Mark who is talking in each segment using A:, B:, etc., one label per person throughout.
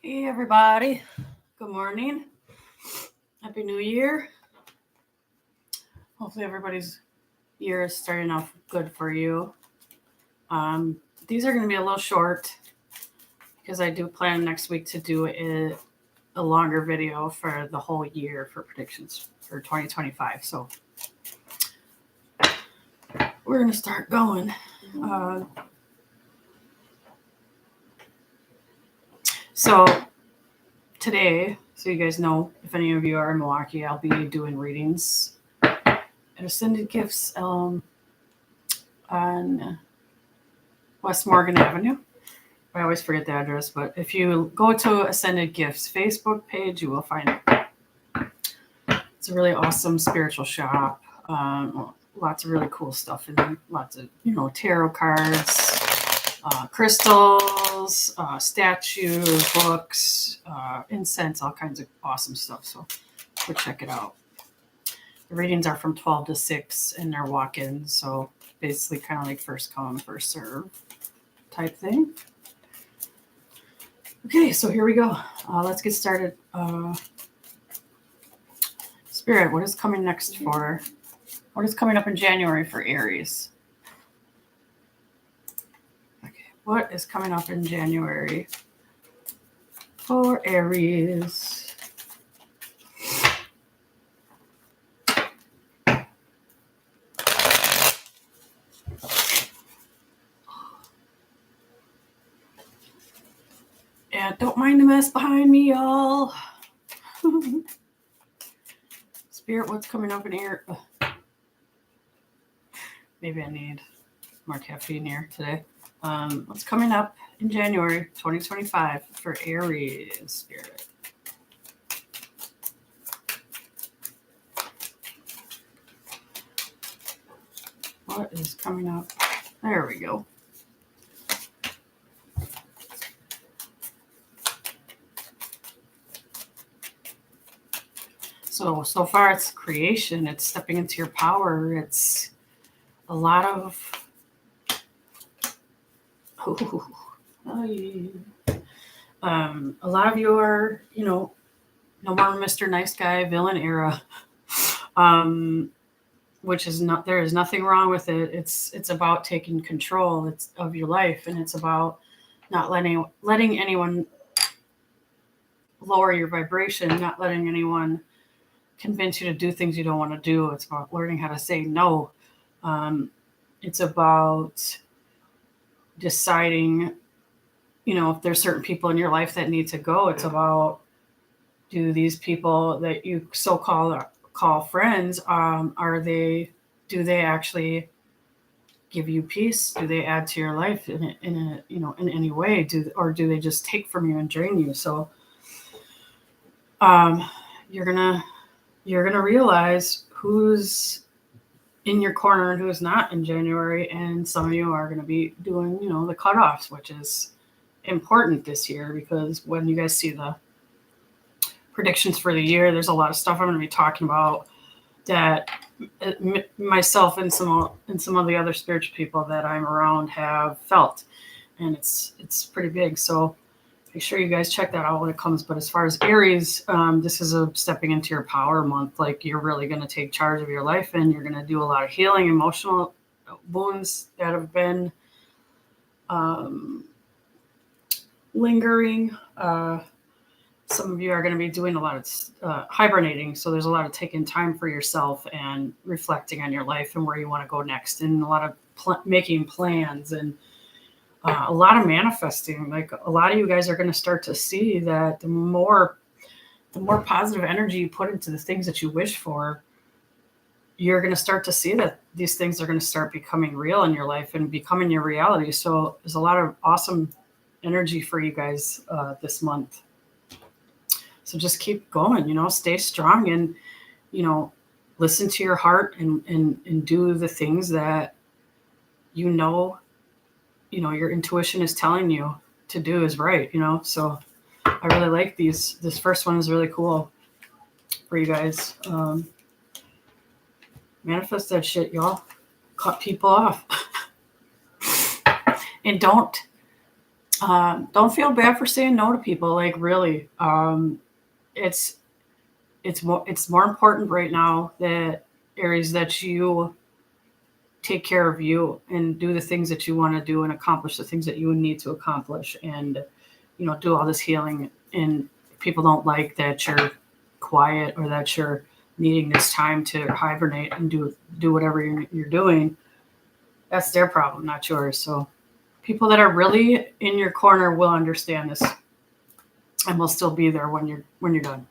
A: Hey everybody, good morning. Happy New Year. Hopefully everybody's year is starting off good for you. These are going to be a little short because I do plan next week to do a longer video for the whole year for predictions for 2025. So we're going to start going. So today, so you guys know, if any of you are in Milwaukee, I'll be doing readings at Ascended Gifts on West Morgan Avenue. I always forget the address, but if you go to Ascended Gifts Facebook page, you will find it. It's a really awesome spiritual shop. Lots of really cool stuff in there. Lots of, tarot cards, crystals, statues, books, incense, all kinds of awesome stuff. So go check it out. The readings are from 12 to 6 and they're walk-ins. So basically kind of like first come, first serve type thing. Okay, so here we go. Let's get started. Spirit, what is coming next what is coming up in January for Aries? Okay, what is coming up in January for Aries? Yeah, don't mind the mess behind me, y'all. Spirit, what's coming up in Aries? Maybe I need more caffeine here today. What's coming up in January 2025 for Aries, Spirit? What is coming up? There we go. So far it's creation, it's stepping into your power, it's a lot of a lot of you are, no more Mr. Nice Guy villain era, which is not, there is nothing wrong with it. It's about taking control of your life, and it's about not letting anyone lower your vibration, not letting anyone convince you to do things you don't want to do. It's about learning how to say no. It's about deciding, if there's certain people in your life that need to go. It's about, do these people that you call friends, do they actually give you peace? Do they add to your life in any way? Or do they just take from you and drain you? So you're gonna realize who's in your corner and who's not in January, and some of you are going to be doing, the cutoffs, which is important this year, because when you guys see the predictions for the year, there's a lot of stuff I'm going to be talking about that myself and some of the other spiritual people that I'm around have felt, and it's pretty big. So make sure you guys check that out when it comes. But as far as Aries, this is a stepping into your power month. Like, you're really going to take charge of your life, and you're going to do a lot of healing, emotional wounds that have been lingering. Some of you are going to be doing a lot of hibernating. So there's a lot of taking time for yourself and reflecting on your life and where you want to go next, and a lot of making plans, and a lot of manifesting. Like, a lot of you guys are going to start to see that the more positive energy you put into the things that you wish for, you're going to start to see that these things are going to start becoming real in your life and becoming your reality. So there's a lot of awesome energy for you guys this month. So just keep going, stay strong, and, listen to your heart and do the things that your intuition is telling you to do is right, So I really like these. This first one is really cool for you guys. Manifest that shit, y'all. Cut people off. And don't Don't feel bad for saying no to people. Like really, it's it's more important right now that areas that you take care of you and do the things that you want to do and accomplish the things that you need to accomplish, and do all this healing. And if people don't like that you're quiet or that you're needing this time to hibernate and do whatever you're doing, that's their problem, not yours. So people that are really in your corner will understand this and will still be there when you're done.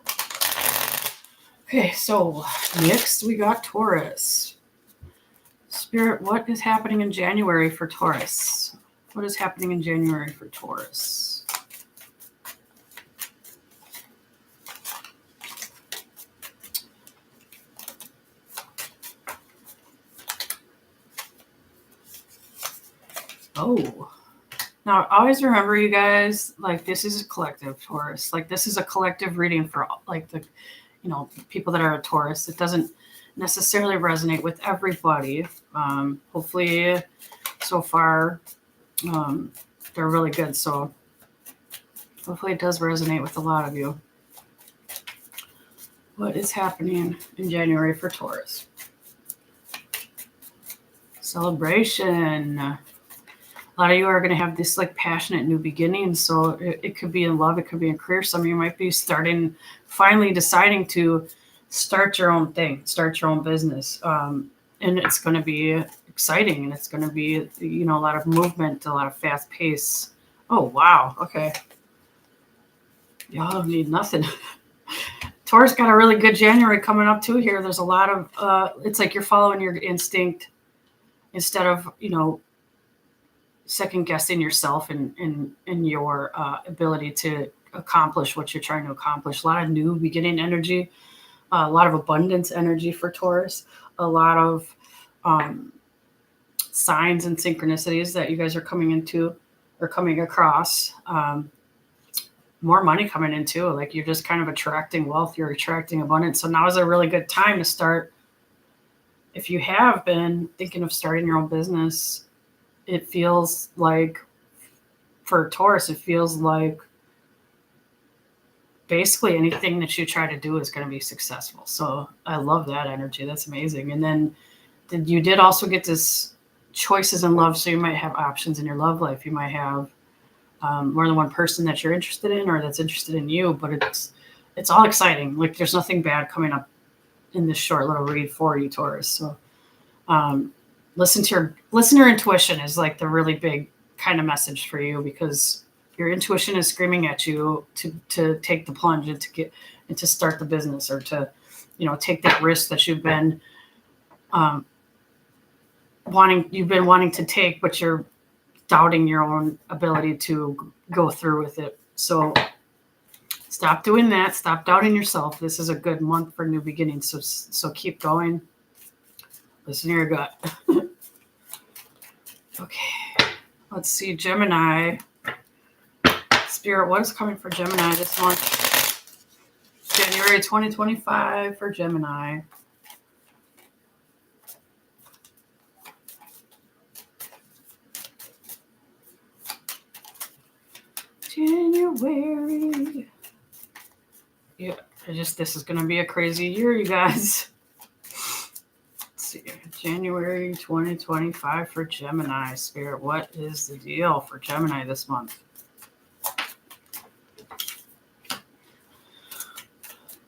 A: Okay, so next we got Taurus. Spirit, what is happening in January for Taurus? What is happening in January for Taurus? Oh, now always remember, you guys, like this is a collective Taurus. Like this is a collective reading for like the people that are a Taurus. It doesn't necessarily resonate with everybody. Hopefully, so far, they're really good. So hopefully, it does resonate with a lot of you. What is happening in January for Taurus? Celebration. A lot of you are going to have this like passionate new beginning. So it could be in love, it could be in career. Some of you might be finally deciding to start your own thing, start your own business. And it's going to be exciting, and it's going to be, a lot of movement, a lot of fast pace. Oh, wow. Okay. Y'all don't need nothing. Taurus got a really good January coming up too here. There's a lot of, it's like you're following your instinct instead of, second guessing yourself and your ability to accomplish what you're trying to accomplish. A lot of new beginning energy, a lot of abundance energy for Taurus, a lot of signs and synchronicities that you guys are coming into or coming across. More money coming into, like you're just kind of attracting wealth, you're attracting abundance. So now is a really good time to start. If you have been thinking of starting your own business, it feels like, for Taurus, it feels like basically anything that you try to do is going to be successful. So I love that energy. That's amazing. And then you did also get this choices in love. So you might have options in your love life. You might have more than one person that you're interested in or that's interested in you, but it's all exciting. Like there's nothing bad coming up in this short little read for you, Taurus. So listen to your intuition is like the really big kind of message for you, because your intuition is screaming at you to take the plunge and to start the business, or to take that risk that you've been wanting to take, but you're doubting your own ability to go through with it. So stop doing that. Stop doubting yourself. This is a good month for new beginnings. So keep going. Listen to your gut. Okay. Let's see. Gemini. Spirit, what is coming for Gemini this month? January 2025 for Gemini. January. Yeah, this is going to be a crazy year, you guys. Let's see. January 2025 for Gemini. Spirit, what is the deal for Gemini this month? A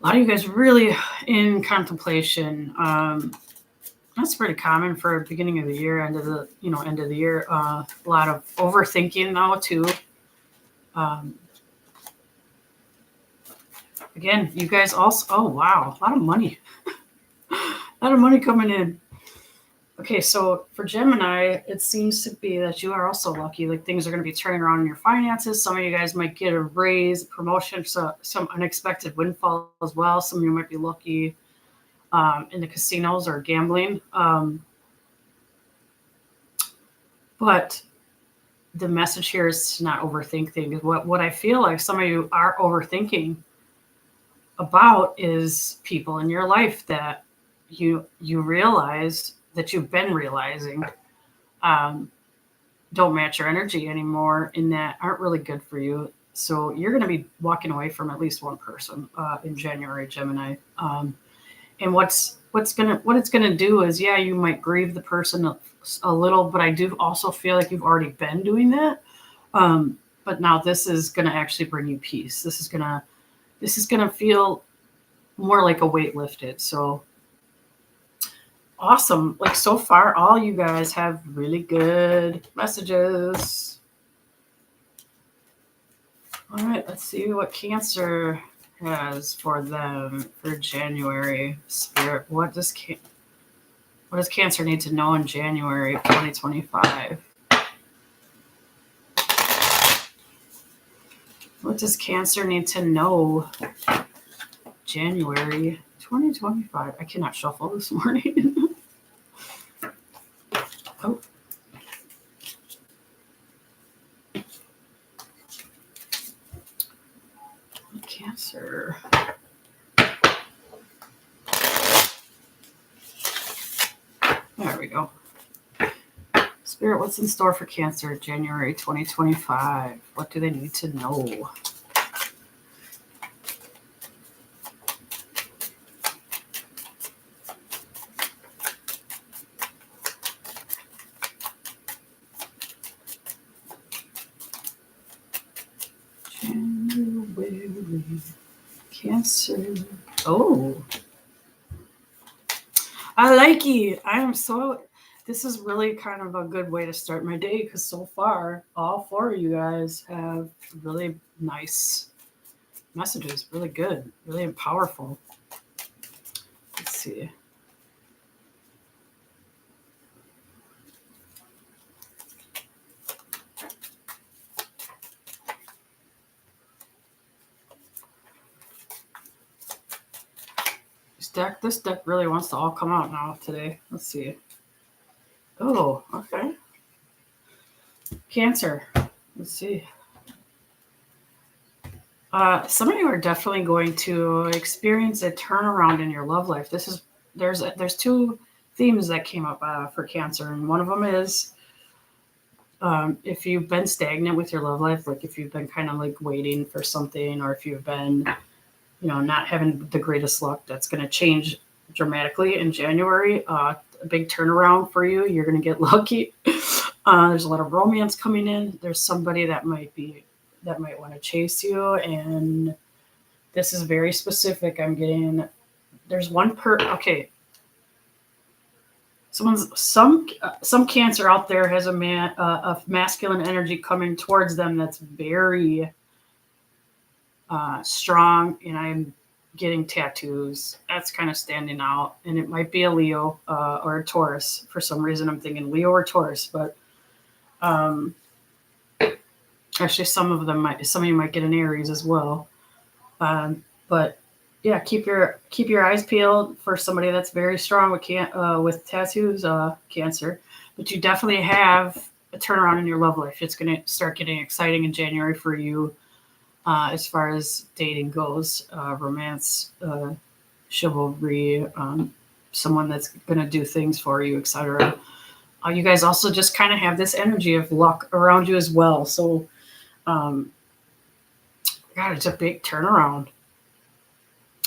A: lot of you guys really in contemplation. That's pretty common for beginning of the year, end of the year. A lot of overthinking now too. Again, you guys also, oh wow, a lot of money. A lot of money coming in. Okay, so for Gemini, it seems to be that you are also lucky. Like things are going to be turning around in your finances. Some of you guys might get a raise, promotion, so some unexpected windfall as well. Some of you might be lucky in the casinos or gambling. But the message here is to not overthink things. What I feel like some of you are overthinking about is people in your life that you realize that you've been realizing don't match your energy anymore and that aren't really good for you. So you're going to be walking away from at least one person in January, Gemini. And what it's gonna do is, yeah, you might grieve the person a little, but I do also feel like you've already been doing that. But now this is gonna actually bring you peace. This is gonna feel more like a weight lifted. So awesome! Like so far, all you guys have really good messages. All right, let's see what Cancer has for them for January. Spirit, what does Cancer need to know in January of 2025? What does Cancer need to know January 2025? I cannot shuffle this morning. Oh. Cancer. There we go. Spirit, what's in store for Cancer January 2025? What do they need to know? January. Cancer. Oh. I like it. This is really kind of a good way to start my day because so far, all four of you guys have really nice messages. Really good, really powerful. Let's see. This deck really wants to all come out now today. Let's see. Oh, okay. Cancer. Let's see. Some of you are definitely going to experience a turnaround in your love life. There's two themes that came up for Cancer, and one of them is if you've been stagnant with your love life, like if you've been kind of like waiting for something, or if you've been, not having the greatest luck, that's going to change dramatically in January. A big turnaround for you. You're going to get lucky. There's a lot of romance coming in. There's somebody that might want to chase you, and this is very specific. I'm getting there's one okay. Some Cancer out there has a masculine energy coming towards them that's very strong, and I'm getting tattoos. That's kind of standing out, and it might be a Leo or a Taurus. For some reason, I'm thinking Leo or Taurus, but actually, some of you might get an Aries as well. But yeah, keep your eyes peeled for somebody that's very strong with tattoos, Cancer. But you definitely have a turnaround in your love life. It's going to start getting exciting in January for you. As far as dating goes, romance, chivalry, someone that's going to do things for you, etc. You guys also just kind of have this energy of luck around you as well. So, God, it's a big turnaround.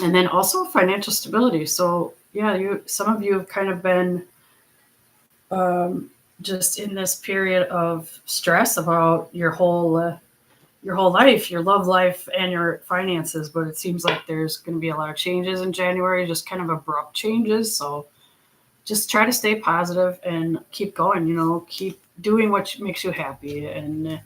A: And then also financial stability. So, yeah, some of you have kind of been just in this period of stress about your whole life, your love life, and your finances. But it seems like there's going to be a lot of changes in January, just kind of abrupt changes. So just try to stay positive and keep going, keep doing what makes you happy, and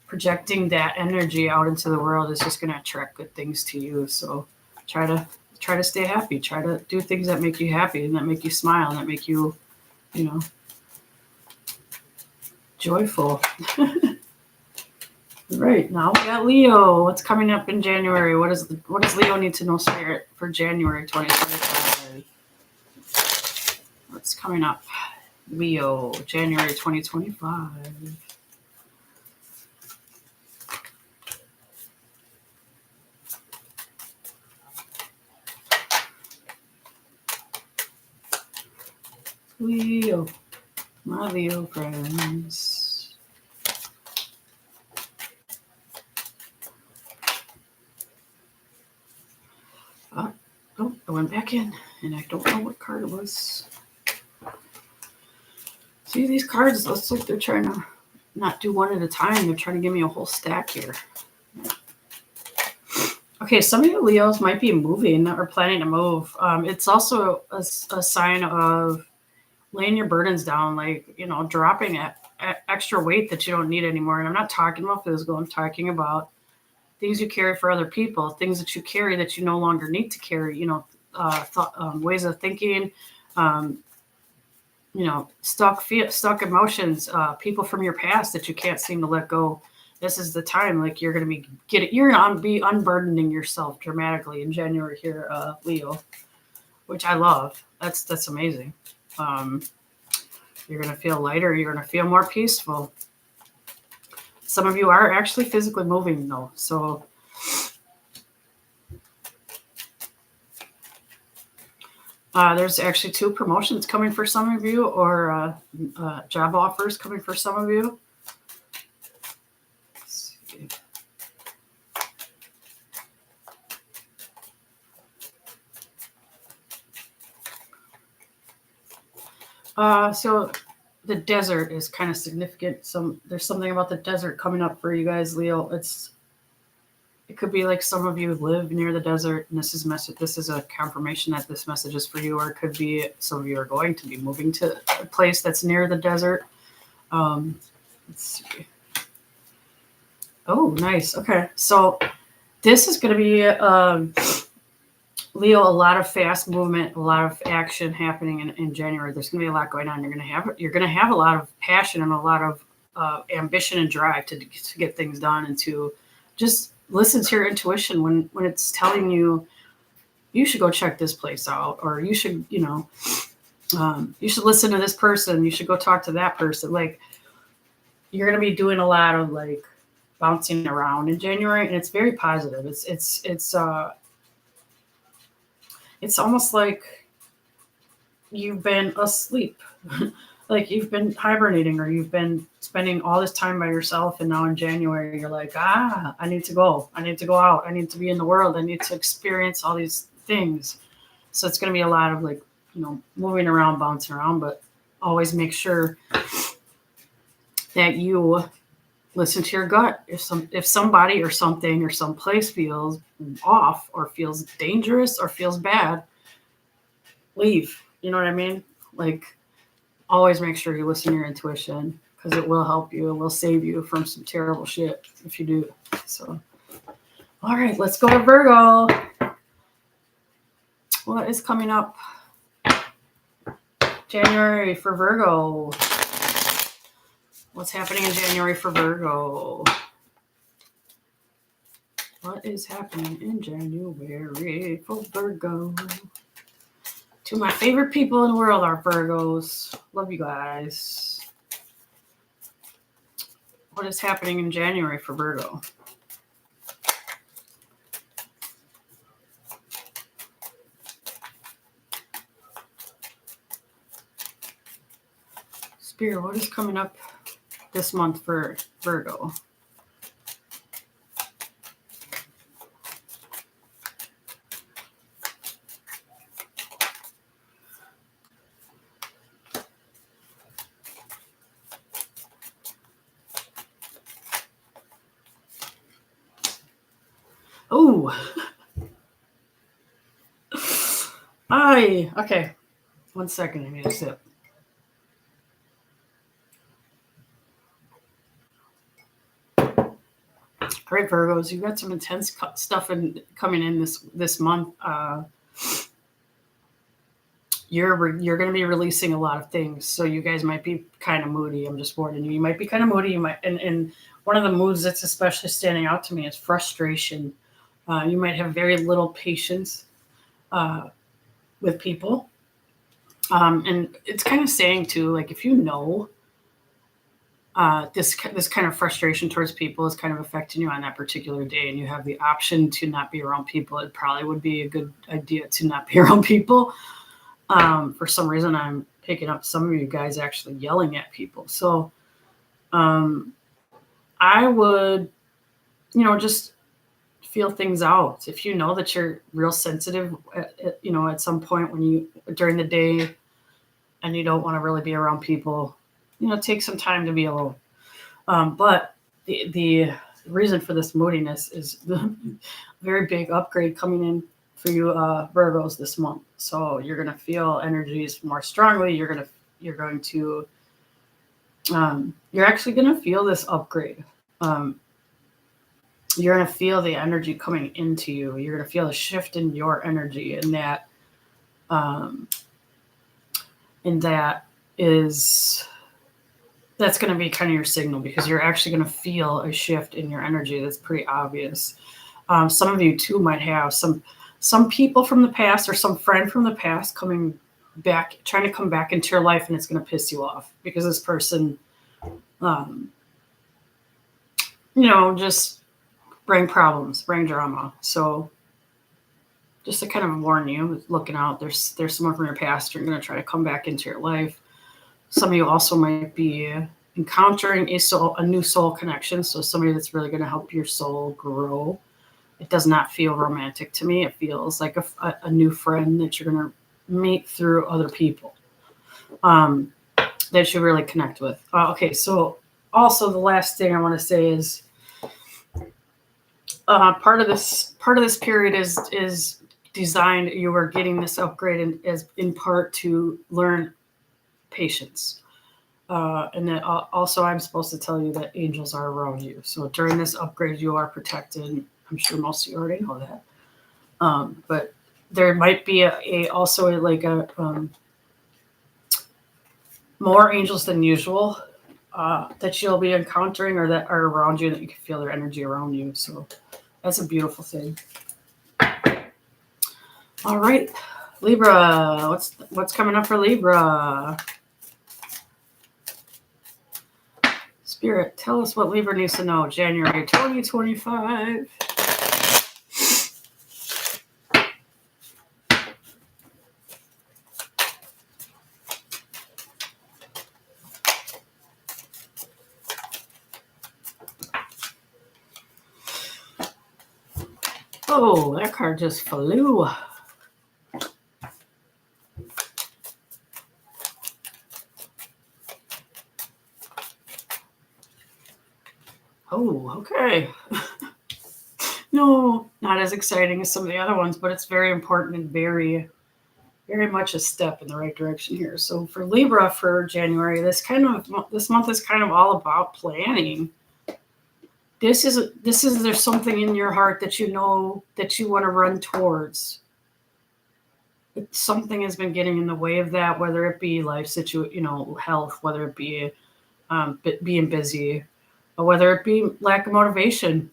A: projecting that energy out into the world is just going to attract good things to you. So try to stay happy, try to do things that make you happy and that make you smile and that make you, joyful. Right, now we got Leo. What's coming up in January? What does Leo need to know, Spirit, for January 2025? What's coming up? Leo, January 2025. Leo, my Leo friends. going back in, and I don't know what card it was. See, these cards, looks like they're trying to not do one at a time. They're trying to give me a whole stack here. Okay, some of you Leos might be moving or planning to move. It's also a sign of laying your burdens down, like, dropping extra weight that you don't need anymore. And I'm not talking about physical. I'm talking about things you carry for other people, things that you carry that you no longer need to carry, ways of thinking, stuck emotions, people from your past that you can't seem to let go. This is the time, like, you're going to be unburdening yourself dramatically in January here, Leo, which I love. That's amazing. You're going to feel lighter. You're going to feel more peaceful. Some of you are actually physically moving, though. So there's actually 2 promotions coming for some of you, or job offers coming for some of you. Let's see. So the desert is kind of significant. There's something about the desert coming up for you guys, Leo. It could be like some of you live near the desert, and this is a confirmation that this message is for you, or it could be some of you are going to be moving to a place that's near the desert. Let's see. Oh, nice. Okay, so this is going to be Leo, a lot of fast movement, a lot of action happening in January. There's going to be a lot going on. You're going to have a lot of passion and a lot of ambition and drive to get things done, and to just listen to your intuition when it's telling you should go check this place out, or you should you should listen to this person, you should go talk to that person. Like, you're going to be doing a lot of like bouncing around in January, and it's very positive. It's almost like you've been asleep, like you've been hibernating, or you've been spending all this time by yourself, and now in January you're like, I need to go out, I need to be in the world, I need to experience all these things. So it's going to be a lot of like, moving around, bouncing around, but always make sure that you listen to your gut. If somebody or something or some place feels off, or feels dangerous, or feels bad, leave. You know what I mean? Like, always make sure you listen to your intuition, because it will help you. It will save you from some terrible shit if you do. So, all right, let's go to Virgo. What is coming up January for Virgo? What's happening in January for Virgo? What is happening in January for Virgo? 2 of my favorite people in the world are Virgos. Love you guys. What is happening in January for Virgo? Spirit, what is coming up this month for Virgo? Oh, okay. 1 second, I need a sip. All right, Virgos, you've got some intense stuff coming in this month. You're going to be releasing a lot of things, so you guys might be kind of moody. I'm just warning you. You might be kind of moody. You might, and one of the moods that's especially standing out to me is frustration. You might have very little patience with people, and it's kind of saying too, like, if you know this kind of frustration towards people is kind of affecting you on that particular day, and you have the option to not be around people, it probably would be a good idea to not be around people. For some reason, I'm picking up some of you guys actually yelling at people. So I would, just feel things out. If you know that you're real sensitive, at some point during the day, and you don't want to really be around people, take some time to be alone. But the reason for this moodiness is the very big upgrade coming in for you Virgos this month. So you're going to feel energies more strongly. You're actually going to feel this upgrade. You're going to feel the energy coming into you. You're going to feel a shift in your energy, and that's going to be kind of your signal, because you're actually going to feel a shift in your energy. That's pretty obvious. Some of you too might have some people from the past or some friend from the past coming back, trying to come back into your life, and it's going to piss you off because this person, just bring problems, bring drama. So just to kind of warn you, looking out, there's someone from your past who's going to try to come back into your life. Some of you also might be encountering a new soul connection. So somebody that's really going to help your soul grow. It does not feel romantic to me. It feels like a new friend that you're going to meet through other people that you really connect with. Okay, so also the last thing I want to say is part of this period is designed. You are getting this upgrade in part to learn patience. And then also I'm supposed to tell you that angels are around you. So during this upgrade, you are protected. I'm sure most of you already know that. But there might be also more angels than usual that you'll be encountering, or that are around you, that you can feel their energy around you. So that's a beautiful thing. All right, Libra, what's coming up for Libra? Spirit, tell us what Libra needs to know. January 2025. Oh, that card just flew. Oh, okay. No, not as exciting as some of the other ones, but it's very important and very, very much a step in the right direction here. So for Libra for January, this month is kind of all about planning. There's something in your heart that you know that you want to run towards. Something has been getting in the way of that, whether it be life health, whether it be being busy, or whether it be lack of motivation.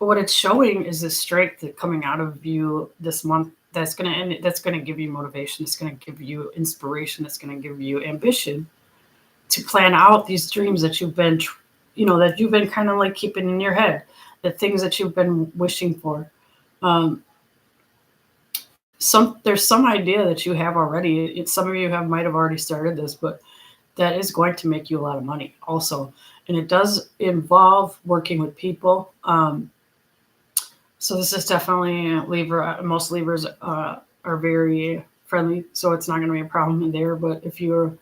A: But what it's showing is the strength that coming out of you this month that's going to give you motivation. It's going to give you inspiration. It's going to give you ambition to plan out these dreams that you've been kind of like keeping in your head, the things that you've been wishing for. There's some idea that you have already. Some of you might have already started this, but that is going to make you a lot of money also. And it does involve working with people. So this is definitely Libra. Most Libras are very friendly, so it's not going to be a problem in there. But if you're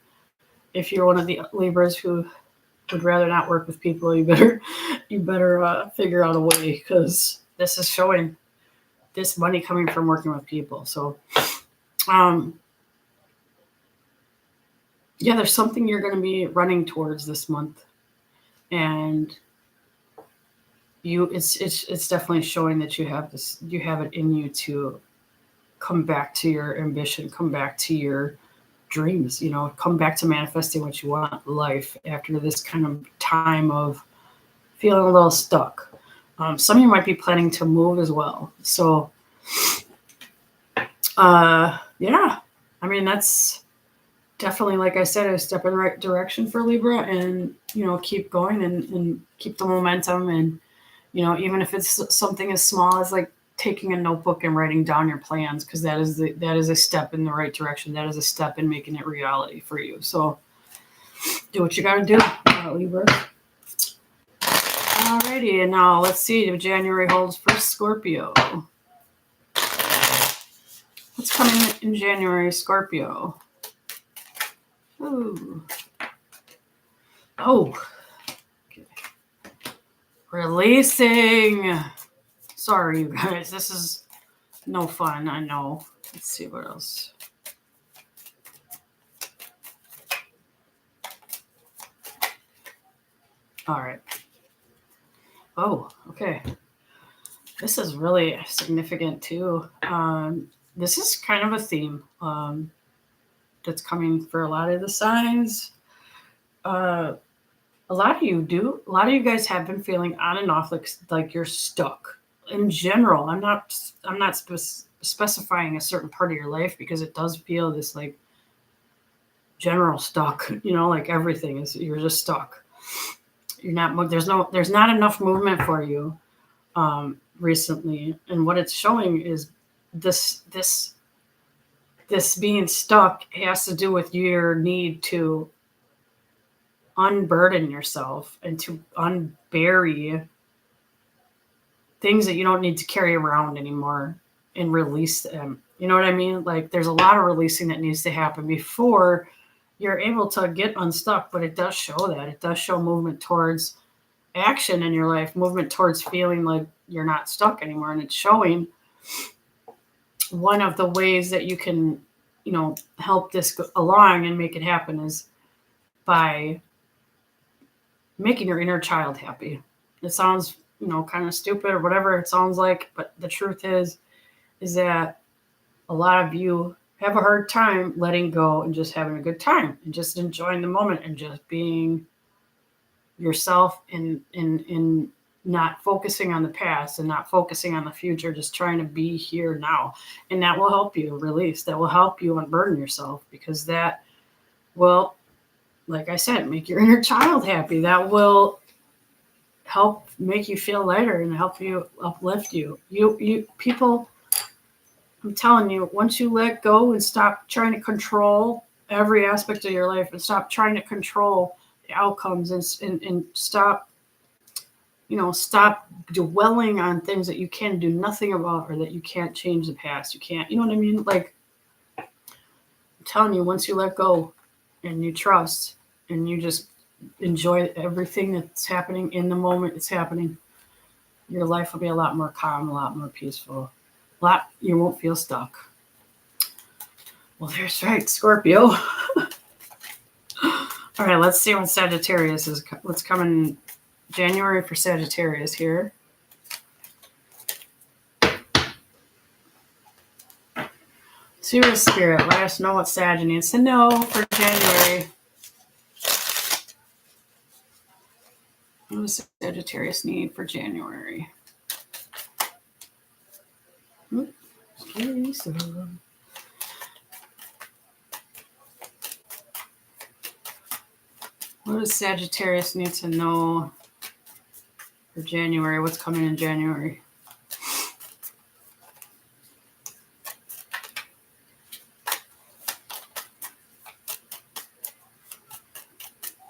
A: one of the Libras who would rather not work with people, you better figure out a way, because this is showing this money coming from working with people. So, there's something you're going to be running towards this month, and it's definitely showing that you have it in you to come back to your ambition, come back to your dreams, come back to manifesting what you want in life after this kind of time of feeling a little stuck. Some of you might be planning to move as well. So, that's definitely, like I said, a step in the right direction for Libra, and, keep going and keep the momentum. And, even if it's something as small as like taking a notebook and writing down your plans, because that is a step in the right direction. That is a step in making it reality for you. So do what you got to do, Libra. Alrighty, and now let's see what January holds for Scorpio. What's coming in January, Scorpio? Ooh. Oh. Okay. Releasing. Sorry, you guys. This is no fun, I know. Let's see what else. All right. Oh, okay. This is really significant too. This is kind of a theme that's coming for a lot of the signs. A lot of you guys have been feeling on and off like you're stuck. In general, I'm not specifying a certain part of your life because it does feel this like general stuck. Like everything is you're just stuck. You're not there's not enough movement for you. Recently, and what it's showing is this being stuck has to do with your need to unburden yourself and to unbury things that you don't need to carry around anymore and release them. You know what I mean? Like there's a lot of releasing that needs to happen before you're able to get unstuck, but it does show that. It does show movement towards action in your life, movement towards feeling like you're not stuck anymore. And it's showing one of the ways that you can, help this go along and make it happen is by making your inner child happy. It sounds, kind of stupid or whatever it sounds like, but the truth is that a lot of you have a hard time letting go and just having a good time and just enjoying the moment and just being yourself in not focusing on the past and not focusing on the future, just trying to be here now. And that will help you release. That will help you unburden yourself because that will, like I said, make your inner child happy. That will help make you feel lighter and help you uplift you. You people, I'm telling you, once you let go and stop trying to control every aspect of your life and stop trying to control the outcomes and stop dwelling on things that you can do nothing about or that you can't change the past. You can't, you know what I mean? Like, I'm telling you, once you let go and you trust and you just enjoy everything that's happening in the moment it's happening, your life will be a lot more calm, a lot more peaceful. You won't feel stuck. Well, there's right, Scorpio. All right, let's see what Sagittarius is. What's coming January for Sagittarius here. See what Spirit, let us know what Sag needs to know for January. What does Sagittarius need for January? Okay, so what does Sagittarius need to know for January? What's coming in January?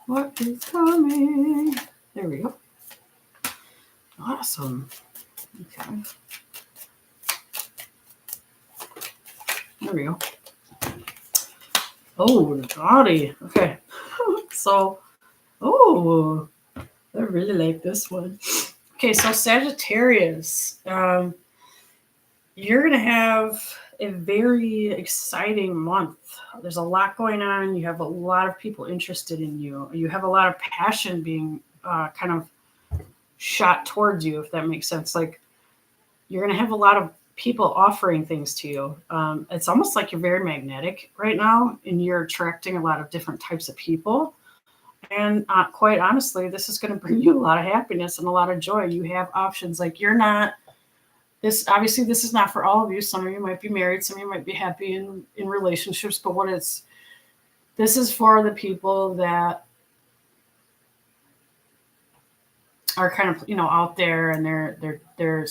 A: What is coming? There we go. Awesome. Okay. There we go. Oh, the body. Okay. So, I really like this one. Okay, so Sagittarius, you're going to have a very exciting month. There's a lot going on. You have a lot of people interested in you. You have a lot of passion being kind of shot towards you, if that makes sense. Like you're going to have a lot of people offering things to you. It's almost like you're very magnetic right now and you're attracting a lot of different types of people. And quite honestly, this is going to bring you a lot of happiness and a lot of joy. You have options. Like you're not this. Obviously, this is not for all of you. Some of you might be married. Some of you might be happy in relationships. But this is for the people that are kind of out there and they're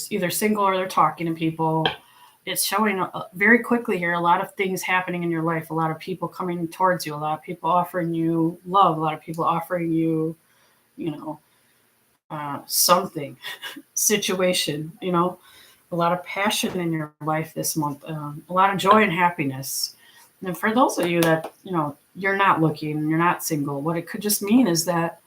A: either single or they're talking to people. It's showing very quickly here a lot of things happening in your life, a lot of people coming towards you, a lot of people offering you love, a lot of people offering you something situation, a lot of passion in your life this month, a lot of joy and happiness. And for those of you that, you're not looking, you're not single, what it could just mean is that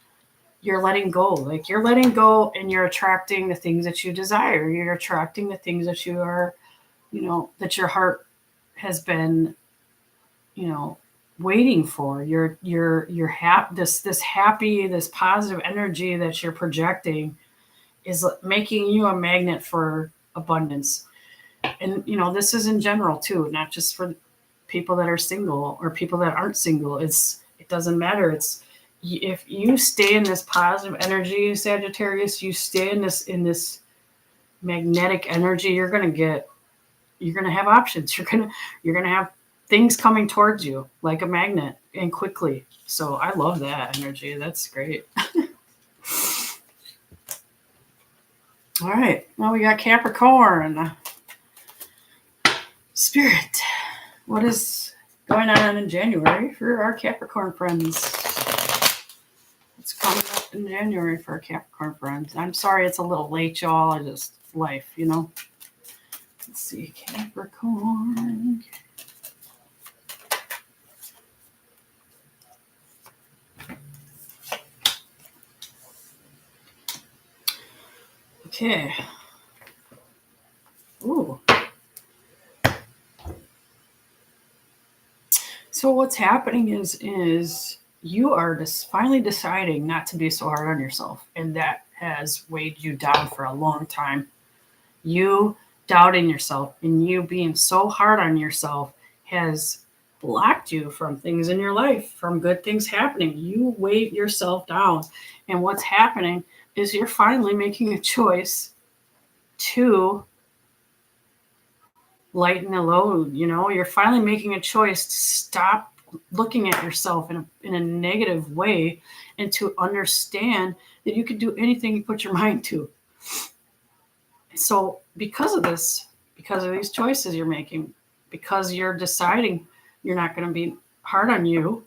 A: you're letting go. Like you're letting go and you're attracting the things that you desire. You're attracting the things that you are, that your heart has been, you know, waiting for. This happy, this positive energy that you're projecting is making you a magnet for abundance. And this is in general too, not just for people that are single or people that aren't single. It doesn't matter. It's if you stay in this positive energy, Sagittarius, you stay in this magnetic energy, you're gonna have options. You're gonna have things coming towards you like a magnet and quickly. So I love that energy. That's great. All right. Well, we got Capricorn. Spirit, what is going on in January for our Capricorn friends? What's coming up in January for our Capricorn friends? I'm sorry it's a little late, y'all. I just life, Let's see, Capricorn. Okay. Ooh. So what's happening is you are just finally deciding not to be so hard on yourself, and that has weighed you down for a long time. You doubting yourself and you being so hard on yourself has blocked you from things in your life, from good things happening. You weigh yourself down, and what's happening is you're finally making a choice to lighten the load. You're finally making a choice to stop looking at yourself in a negative way and to understand that you can do anything you put your mind to. So because of this, because of these choices you're making, because you're deciding you're not going to be hard on you,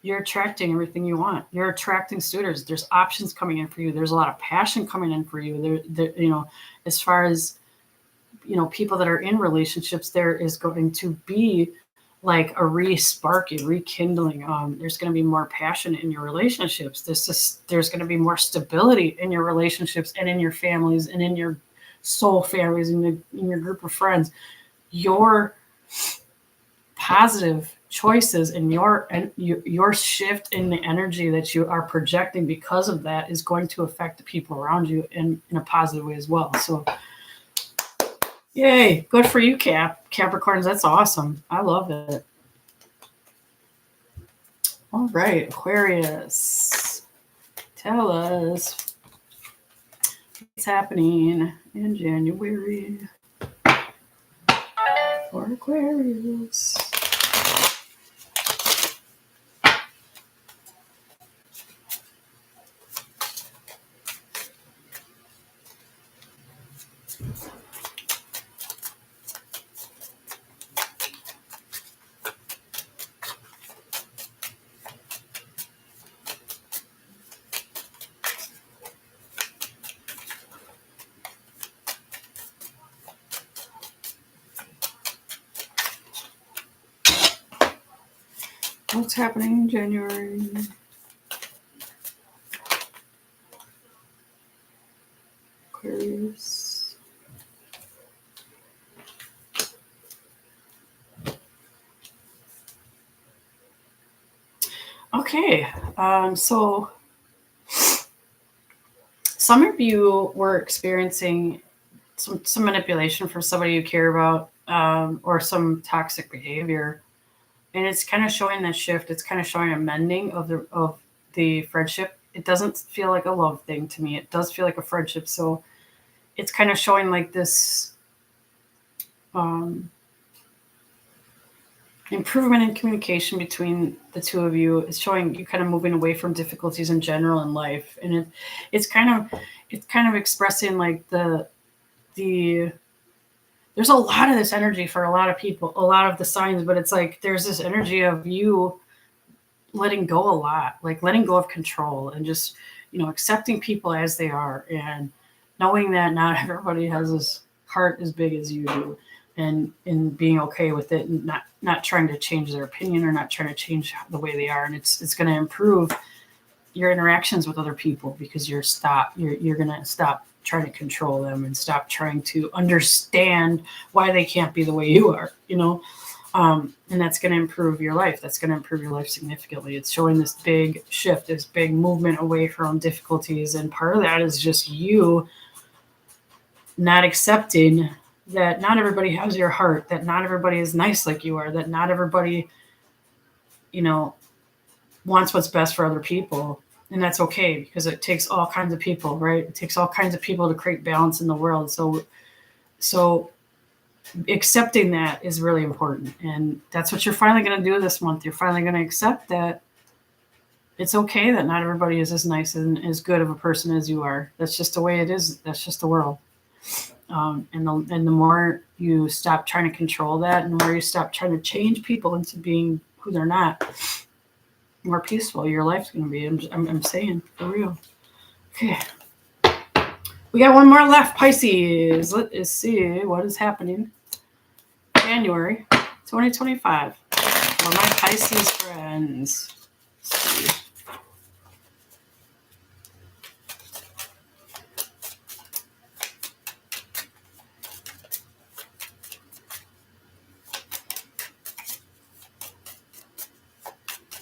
A: you're attracting everything you want. You're attracting suitors. There's options coming in for you. There's a lot of passion coming in for you. As far as people that are in relationships, there is going to be like a re-sparking, rekindling. There's going to be more passion in your relationships. There's going to be more stability in your relationships and in your families and in your soul families and in your group of friends. Your positive choices and your shift in the energy that you are projecting because of that is going to affect the people around you in a positive way as well. So yay, good for you, Capricorns. That's awesome. I love it. All right, Aquarius. Tell us what's happening in January for Aquarius. What's happening in January? Aquarius. Okay, so some of you were experiencing some manipulation from somebody you care about, or some toxic behavior, and it's kind of showing that shift. It's kind of showing a mending of the friendship. It doesn't feel like a love thing to me. It does feel like a friendship. So it's kind of showing like this improvement in communication between the two of you. It's showing you kind of moving away from difficulties in general in life, and it's kind of expressing like the there's a lot of this energy for a lot of people, a lot of the signs, but it's like there's this energy of you letting go a lot, like letting go of control and just accepting people as they are, and knowing that not everybody has this heart as big as you do, and being okay with it, and not trying to change their opinion, or not trying to change the way they are. And it's going to improve your interactions with other people, because you're going to stop trying to control them, and stop trying to understand why they can't be the way you are, and that's going to improve your life. That's going to improve your life significantly. It's showing this big shift, this big movement away from difficulties. And part of that is just you not accepting that not everybody has your heart, that not everybody is nice like you are, that not everybody, wants what's best for other people. And that's okay, because it takes all kinds of people, right? It takes all kinds of people to create balance in the world. So accepting that is really important. And that's what you're finally going to do this month. You're finally going to accept that it's okay that not everybody is as nice and as good of a person as you are. That's just the way it is. That's just the world. And the more you stop trying to control that, and the more you stop trying to change people into being who they're not, the more peaceful your life's going to be. I'm saying, for real. Okay. We got one more left, Pisces. Let's see what is happening. January 2025 for my Pisces friends. Let's see.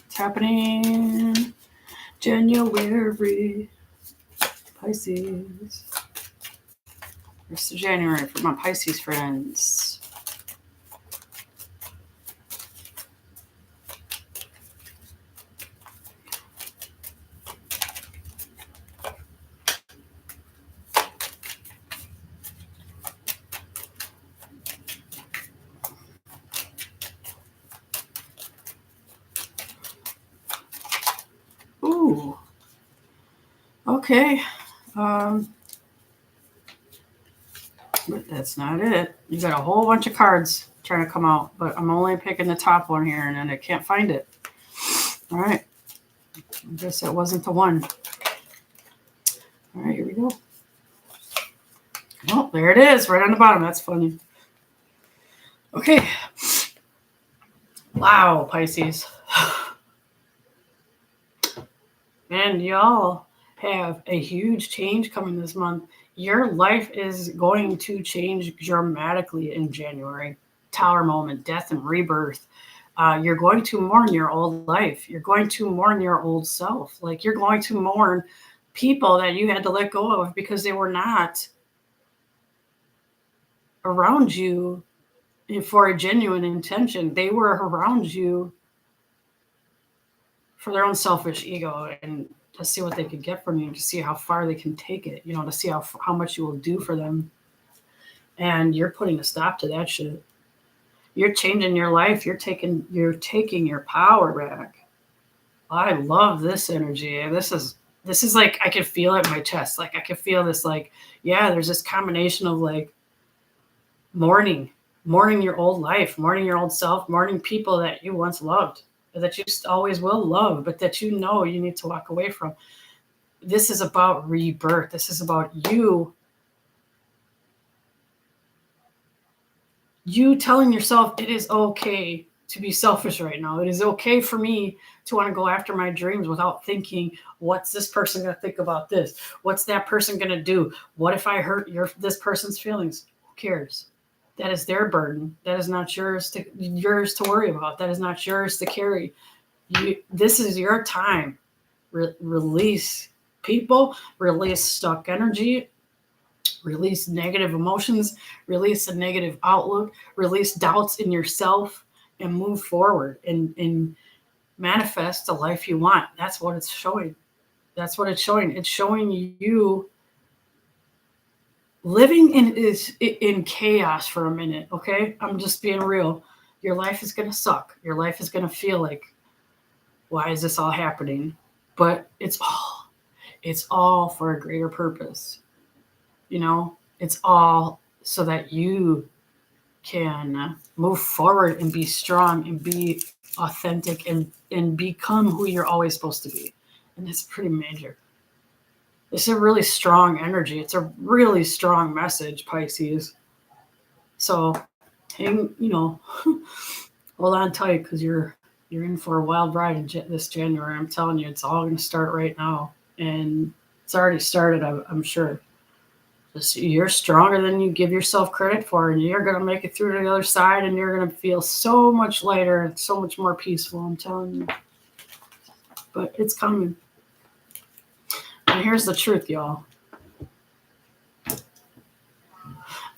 A: What's happening January, Pisces. Rest of January for my Pisces friends. Ooh. Okay. But that's not it. You got a whole bunch of cards trying to come out, but I'm only picking the top one here, and then I can't find it. All right. I guess that wasn't the one. All right, here we go. Oh, there it is, right on the bottom. That's funny. Okay. Wow, Pisces. And y'all have a huge change coming this month. Your life is going to change dramatically in January. Tower moment, death and rebirth. You're going to mourn your old life. You're going to mourn your old self. Like, you're going to mourn people that you had to let go of because they were not around you for a genuine intention. They were around you for their own selfish ego, and to see what they could get from you, to see how far they can take it, to see how much you will do for them. And you're putting a stop to that shit. You're changing your life. You're taking your power back. I love this energy. This is like, I can feel it in my chest. Like, I can feel this, like, yeah, there's this combination of like mourning your old life, mourning your old self, mourning people that you once loved, that you always will love, but that you need to walk away from. This is about rebirth. This is about you telling yourself it is okay to be selfish right now. It is okay for me to want to go after my dreams without thinking, what's this person going to think about this? What's that person going to do? What if I hurt this person's feelings? Who cares? That is their burden. That is not yours to worry about. That is not yours to carry. This is your time. Release people, release stuck energy, release negative emotions, release a negative outlook, release doubts in yourself, and move forward and manifest the life you want. That's what it's showing. That's what it's showing. It's showing you living in chaos for a minute, okay? I'm just being real. Your life is going to suck. Your life is going to feel like, why is this all happening? But it's all for a greater purpose. It's all so that you can move forward and be strong and be authentic and become who you're always supposed to be. And it's pretty major. It's a really strong energy. It's a really strong message, Pisces. So hang, hold on tight because you're in for a wild ride in this January. I'm telling you, it's all going to start right now, and it's already started. I'm sure. Just, you're stronger than you give yourself credit for, and you're going to make it through to the other side, and you're going to feel so much lighter and so much more peaceful. I'm telling you. But it's coming. And here's the truth, y'all.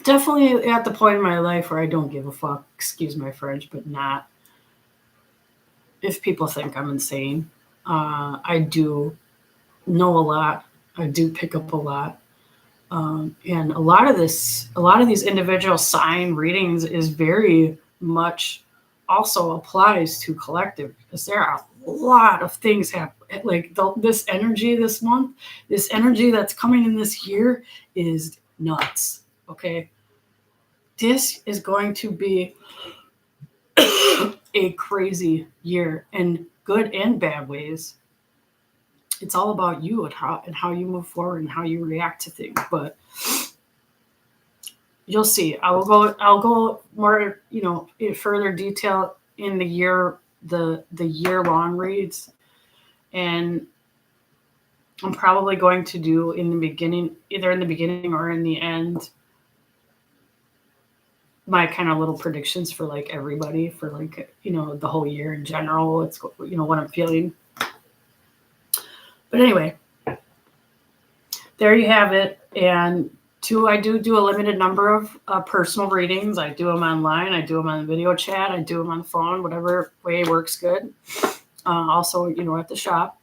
A: Definitely at the point in my life where I don't give a fuck, excuse my French, but not if people think I'm insane. I do know a lot. I do pick up a lot. And a lot of these individual sign readings is very much also applies to collective, because there are a lot of things happen. Like this energy this month, this energy that's coming in this year is nuts. Okay. This is going to be a crazy year in good and bad ways. It's all about you and how you move forward and how you react to things. But you'll see. I'll go more, in further detail in the year long reads, and I'm probably going to do either in the beginning or in the end, my kind of little predictions for like everybody for like, the whole year in general. It's, what I'm feeling. But anyway, there you have it. And I do a limited number of personal readings. I do them online. I do them on the video chat. I do them on the phone, whatever way works good. Also, at the shop.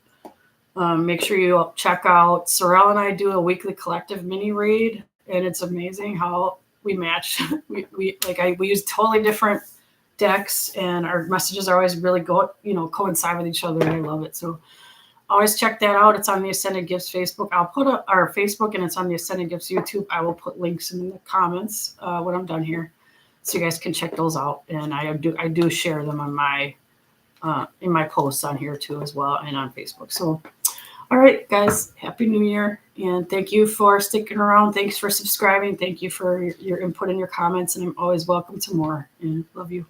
A: Make sure you check out Sorrel and I do a weekly collective mini read, and it's amazing how we match. we use totally different decks, and our messages are always really coincide with each other, and I love it. So always check that out. It's on the Ascended Gifts Facebook. I'll put our Facebook, and it's on the Ascended Gifts YouTube. I will put links in the comments when I'm done here, so you guys can check those out. And I do share them on my in my posts on here too as well, and on Facebook. So, all right, guys, Happy New Year, and thank you for sticking around. Thanks for subscribing. Thank you for your input and your comments, and I'm always welcome to more. And love you.